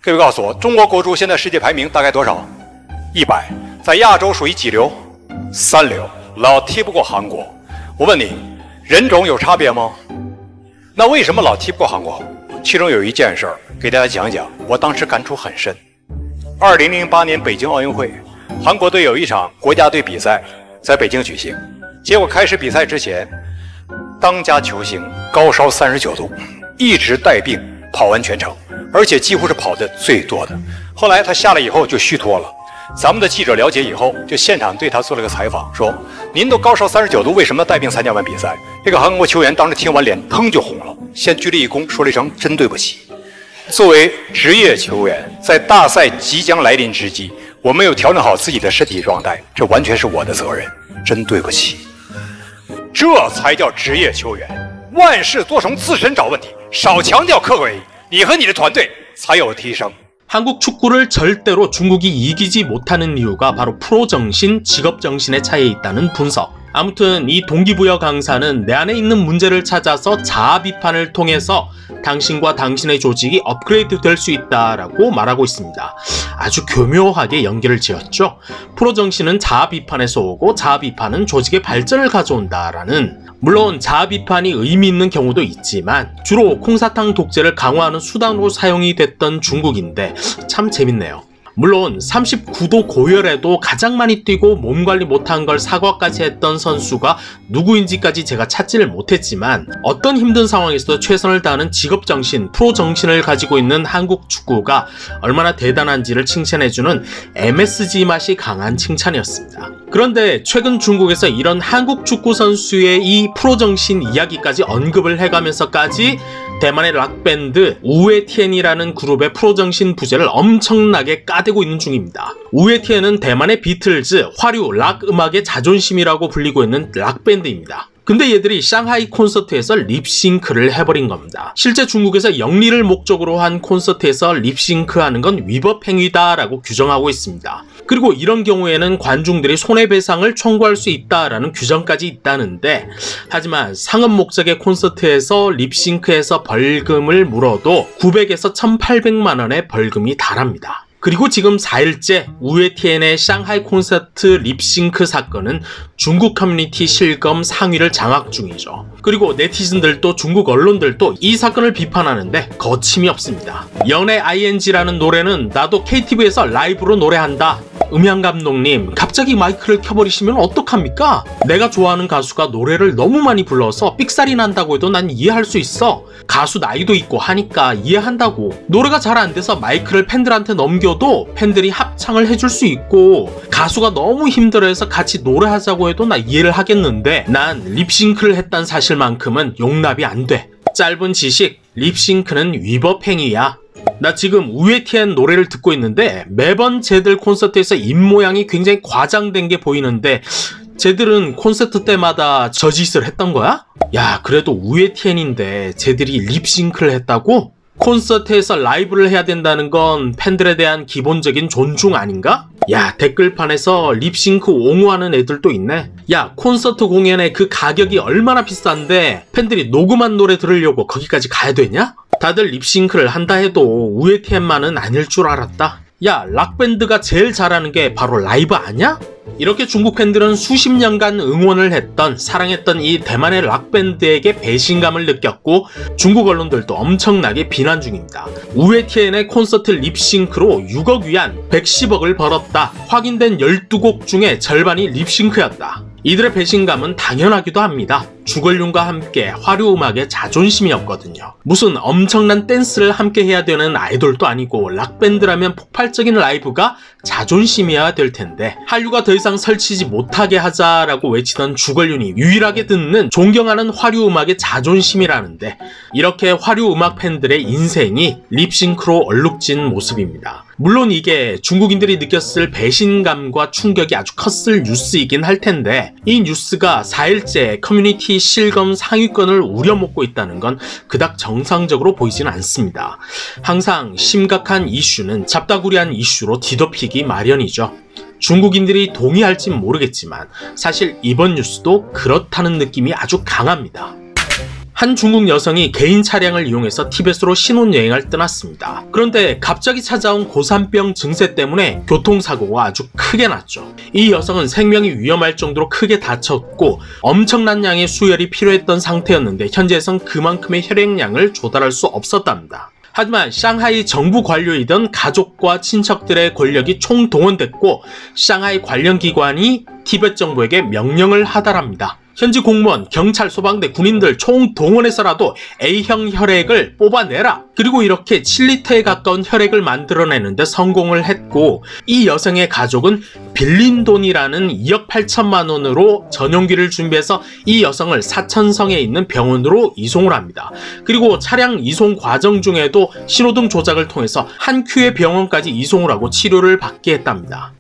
各位告诉我，中国国足现在世界排名大概多少？100，在亚洲属于几流？3流，老踢不过韩国。我问你，人种有差别吗？那为什么老踢不过韩国？其中有一件事儿给大家讲讲，我当时感触很深。2008年北京奥运会，韩国队有一场国家队比赛在北京举行，结果开始比赛之前，当家球星高烧39度，一直带病跑完全程，而且几乎是跑的最多的。后来他下来以后就虚脱了，咱们的记者了解以后，就现场对他做了个采访，说您都高烧39度，为什么要带病参加完比赛？这个韩国球员当时听完脸腾就红了，先鞠了一躬，说了一声真对不起。作为职业球员，在大赛即将来临之际，我没有调整好自己的身体状态，这完全是我的责任，真对不起。这才叫职业球员，万事多从自身找问题，少强调客观原因，你和你的团队才有提升。 한국 축구를 절대로 중국이 이기지 못하는 이유가 바로 프로 정신, 직업 정신의 차이에 있다는 분석. 아무튼 이 동기부여 강사는 내 안에 있는 문제를 찾아서 자아 비판을 통해서 당신과 당신의 조직이 업그레이드 될 수 있다라고 말하고 있습니다. 아주 교묘하게 연결을 지었죠. 프로 정신은 자아 비판에서 오고 자아 비판은 조직의 발전을 가져온다라는. 물론 자아 비판이 의미 있는 경우도 있지만 주로 콩사탕 독재를 강화하는 수단으로 사용이 됐던 중국인데 참 재밌네요. 물론 39도 고열에도 가장 많이 뛰고 몸 관리 못한 걸 사과까지 했던 선수가 누구인지까지 제가 찾지를 못했지만 어떤 힘든 상황에서도 최선을 다하는 직업정신, 프로정신을 가지고 있는 한국 축구가 얼마나 대단한지를 칭찬해주는 MSG 맛이 강한 칭찬이었습니다. 그런데 최근 중국에서 이런 한국 축구 선수의 이 프로정신 이야기까지 언급을 해가면서까지 대만의 락밴드 우에티엔이라는 그룹의 프로정신 부재를 엄청나게 까대고 있는 중입니다. 우에티엔은 대만의 비틀즈, 화류, 락 음악의 자존심이라고 불리고 있는 락밴드입니다. 근데 얘들이 샹하이 콘서트에서 립싱크를 해버린 겁니다. 실제 중국에서 영리를 목적으로 한 콘서트에서 립싱크하는 건 위법 행위다라고 규정하고 있습니다. 그리고 이런 경우에는 관중들이 손해배상을 청구할 수 있다라는 규정까지 있다는데 하지만 상업 목적의 콘서트에서 립싱크해서 벌금을 물어도 900에서 1800만 원의 벌금이 달합니다. 그리고 지금 4일째 우에티엔의 샹하이 콘서트 립싱크 사건은 중국 커뮤니티 실검 상위를 장악 중이죠. 그리고 네티즌들도 중국 언론들도 이 사건을 비판하는데 거침이 없습니다. 연애 ING라는 노래는 나도 KTV에서 라이브로 노래한다. 음향 감독님, 갑자기 마이크를 켜버리시면 어떡합니까? 내가 좋아하는 가수가 노래를 너무 많이 불러서 삑살이 난다고 해도 난 이해할 수 있어. 가수 나이도 있고 하니까 이해한다고. 노래가 잘 안 돼서 마이크를 팬들한테 넘겨도 팬들이 합창을 해줄 수 있고 가수가 너무 힘들어해서 같이 노래하자고 해도 나 이해를 하겠는데 난 립싱크를 했단 사실만큼은 용납이 안 돼. 짧은 지식, 립싱크는 위법 행위야. 나 지금 우에티엔 노래를 듣고 있는데 매번 쟤들 콘서트에서 입모양이 굉장히 과장된 게 보이는데 쟤들은 콘서트 때마다 저 짓을 했던 거야? 야, 그래도 우에티엔인데 쟤들이 립싱크를 했다고? 콘서트에서 라이브를 해야 된다는 건 팬들에 대한 기본적인 존중 아닌가? 야, 댓글판에서 립싱크 옹호하는 애들도 있네. 야, 콘서트 공연의 그 가격이 얼마나 비싼데 팬들이 녹음한 노래 들으려고 거기까지 가야 되냐? 다들 립싱크를 한다 해도 우에티엔만은 아닐 줄 알았다. 야, 락밴드가 제일 잘하는 게 바로 라이브 아냐? 이렇게 중국 팬들은 수십 년간 응원을 했던, 사랑했던 이 대만의 락밴드에게 배신감을 느꼈고 중국 언론들도 엄청나게 비난 중입니다. 우에티엔의 콘서트 립싱크로 6억 위안, 110억을 벌었다. 확인된 12곡 중에 절반이 립싱크였다. 이들의 배신감은 당연하기도 합니다. 주걸륜과 함께 화류음악의 자존심이었거든요. 무슨 엄청난 댄스를 함께 해야 되는 아이돌도 아니고 락밴드라면 폭발적인 라이브가 자존심이어야 될 텐데 한류가 더 이상 설치지 못하게 하자라고 외치던 주걸륜이 유일하게 듣는 존경하는 화류음악의 자존심이라는데 이렇게 화류음악 팬들의 인생이 립싱크로 얼룩진 모습입니다. 물론 이게 중국인들이 느꼈을 배신감과 충격이 아주 컸을 뉴스이긴 할 텐데 이 뉴스가 4일째 커뮤니티 실검 상위권을 우려먹고 있다는 건 그닥 정상적으로 보이지는 않습니다. 항상 심각한 이슈는 잡다구리한 이슈로 뒤덮이기 마련이죠. 중국인들이 동의할진 모르겠지만 사실 이번 뉴스도 그렇다는 느낌이 아주 강합니다. 한 중국 여성이 개인 차량을 이용해서 티벳으로 신혼여행을 떠났습니다. 그런데 갑자기 찾아온 고산병 증세 때문에 교통사고가 아주 크게 났죠. 이 여성은 생명이 위험할 정도로 크게 다쳤고 엄청난 양의 수혈이 필요했던 상태였는데 현재에선 그만큼의 혈액량을 조달할 수 없었답니다. 하지만 상하이 정부 관료이던 가족과 친척들의 권력이 총동원됐고 상하이 관련 기관이 티벳 정부에게 명령을 하달합니다. 현지 공무원, 경찰, 소방대, 군인들 총동원해서라도 A형 혈액을 뽑아내라. 그리고 이렇게 7리터에 가까운 혈액을 만들어내는데 성공을 했고 이 여성의 가족은 빌린 돈이라는 2억 8천만 원으로 전용기를 준비해서 이 여성을 사천성에 있는 병원으로 이송을 합니다. 그리고 차량 이송 과정 중에도 신호등 조작을 통해서 한 큐의 병원까지 이송을 하고 치료를 받게 했답니다.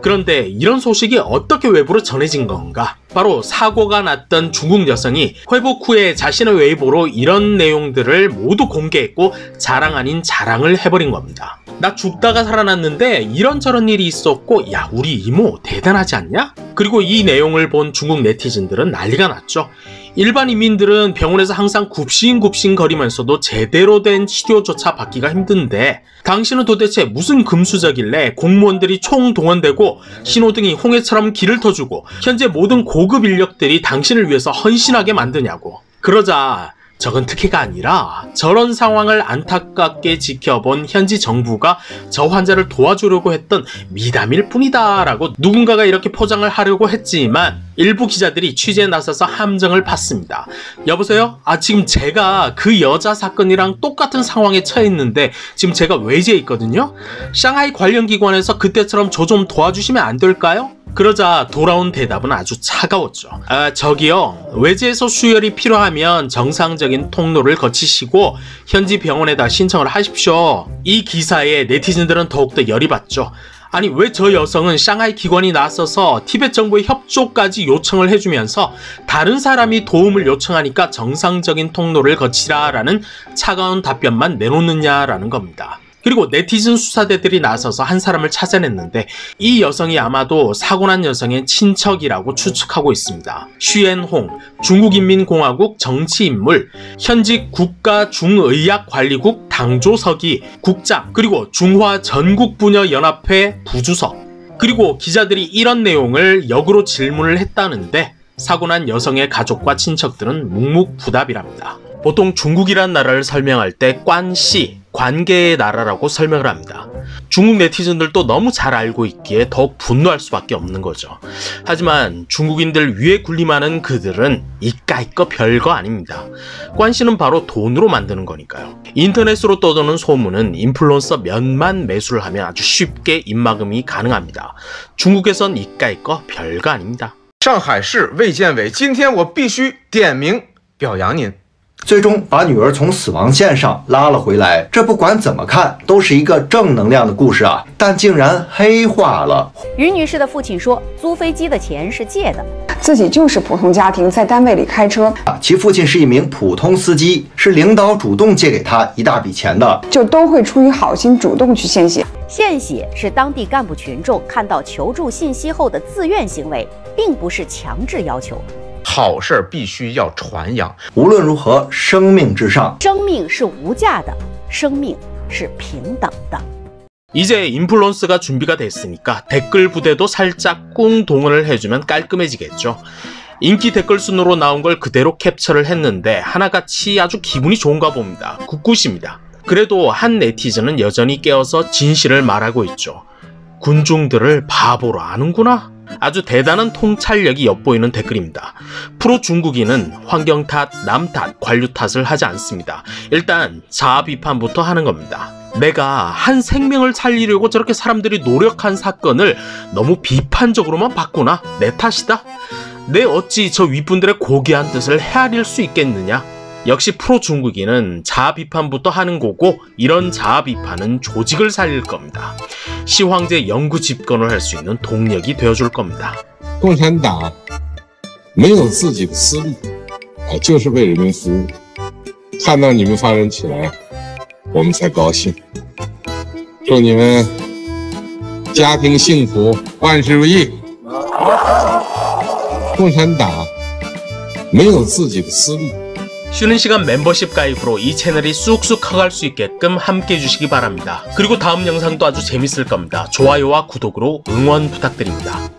그런데 이런 소식이 어떻게 외부로 전해진 건가? 바로 사고가 났던 중국 여성이 회복 후에 자신의 웨이보로 이런 내용들을 모두 공개했고 자랑 아닌 자랑을 해버린 겁니다. 나 죽다가 살아났는데 이런저런 일이 있었고 야 우리 이모 대단하지 않냐? 그리고 이 내용을 본 중국 네티즌들은 난리가 났죠. 일반 인민들은 병원에서 항상 굽신굽신 거리면서도 제대로 된 치료조차 받기가 힘든데 당신은 도대체 무슨 금수저길래 공무원들이 총동원되고 신호등이 홍해처럼 길을 터주고 현재 모든 고급 인력들이 당신을 위해서 헌신하게 만드냐고. 그러자 저건 특혜가 아니라 저런 상황을 안타깝게 지켜본 현지 정부가 저 환자를 도와주려고 했던 미담일 뿐이다 라고 누군가가 이렇게 포장을 하려고 했지만 일부 기자들이 취재에 나서서 함정을 팠습니다. 여보세요? 지금 제가 그 여자 사건이랑 똑같은 상황에 처해 있는데 지금 제가 외지에 있거든요? 상하이 관련 기관에서 그때처럼 저 좀 도와주시면 안 될까요? 그러자 돌아온 대답은 아주 차가웠죠. 저기요, 외지에서 수혈이 필요하면 정상적인 통로를 거치시고 현지 병원에다 신청을 하십시오. 이 기사에 네티즌들은 더욱더 열이 받죠. 아니 왜 저 여성은 상하이 기관이 나서서 티벳 정부의 협조까지 요청을 해주면서 다른 사람이 도움을 요청하니까 정상적인 통로를 거치라라는 차가운 답변만 내놓느냐라는 겁니다. 그리고 네티즌 수사대들이 나서서 한 사람을 찾아냈는데 이 여성이 아마도 사고난 여성의 친척이라고 추측하고 있습니다. 슈엔홍, 중국인민공화국 정치인물, 현직 국가중의학관리국 당조서기 국장, 그리고 중화전국부녀연합회 부주석. 그리고 기자들이 이런 내용을 역으로 질문을 했다는데 사고난 여성의 가족과 친척들은 묵묵부답이랍니다. 보통 중국이란 나라를 설명할 때 관시, 관계의 나라라고 설명을 합니다. 중국 네티즌들도 너무 잘 알고 있기에 더 분노할 수밖에 없는 거죠. 하지만 중국인들 위에 군림하는 그들은 이까이거 별거 아닙니다. 관시는 바로 돈으로 만드는 거니까요. 인터넷으로 떠도는 소문은 인플루언서 몇만 매수를 하면 아주 쉽게 입막음이 가능합니다. 중국에선 이까이거 별거 아닙니다. 上海市卫健委今天我必须点名表扬您。 最终把女儿从死亡线上拉了回来，这不管怎么看都是一个正能量的故事啊！但竟然黑化了。于女士的父亲说，租飞机的钱是借的，自己就是普通家庭，在单位里开车。其父亲是一名普通司机，是领导主动借给他一大笔钱的，就都会出于好心主动去献血。献血是当地干部群众看到求助信息后的自愿行为，并不是强制要求。 好事必须要传扬。无论如何，生命至上。生命是无价的，生命是平等的。 이제 인플루언스가 준비가 됐으니까 댓글 부대도 살짝 꿍 동원을 해주면 깔끔해지겠죠. 인기 댓글 순으로 나온 걸 그대로 캡처를 했는데 하나같이 아주 기분이 좋은가 봅니다. 굿굿입니다. 그래도 한 네티즌은 여전히 깨어서 진실을 말하고 있죠. 군중들을 바보로 아는구나? 아주 대단한 통찰력이 엿보이는 댓글입니다. 프로 중국인은 환경 탓, 남 탓, 관료 탓을 하지 않습니다. 일단 자아 비판부터 하는 겁니다. 내가 한 생명을 살리려고 저렇게 사람들이 노력한 사건을 너무 비판적으로만 봤구나. 내 탓이다. 내 어찌 저 윗분들의 고귀한 뜻을 헤아릴 수 있겠느냐. 역시 프로 중국인은 자아 비판부터 하는 거고 이런 자아 비판은 조직을 살릴 겁니다. 시황제 영구 집권을 할 수 있는 동력이 되어줄 겁니다. 共产党没有自己的私利，就是为人民服务。看到你们发展起来，我们才高兴。祝你们家庭幸福，万事如意。共产党没有自己的思路。 쉬는 시간 멤버십 가입으로 이 채널이 쑥쑥 커갈 수 있게끔 함께 해주시기 바랍니다. 그리고 다음 영상도 아주 재밌을 겁니다. 좋아요와 구독으로 응원 부탁드립니다.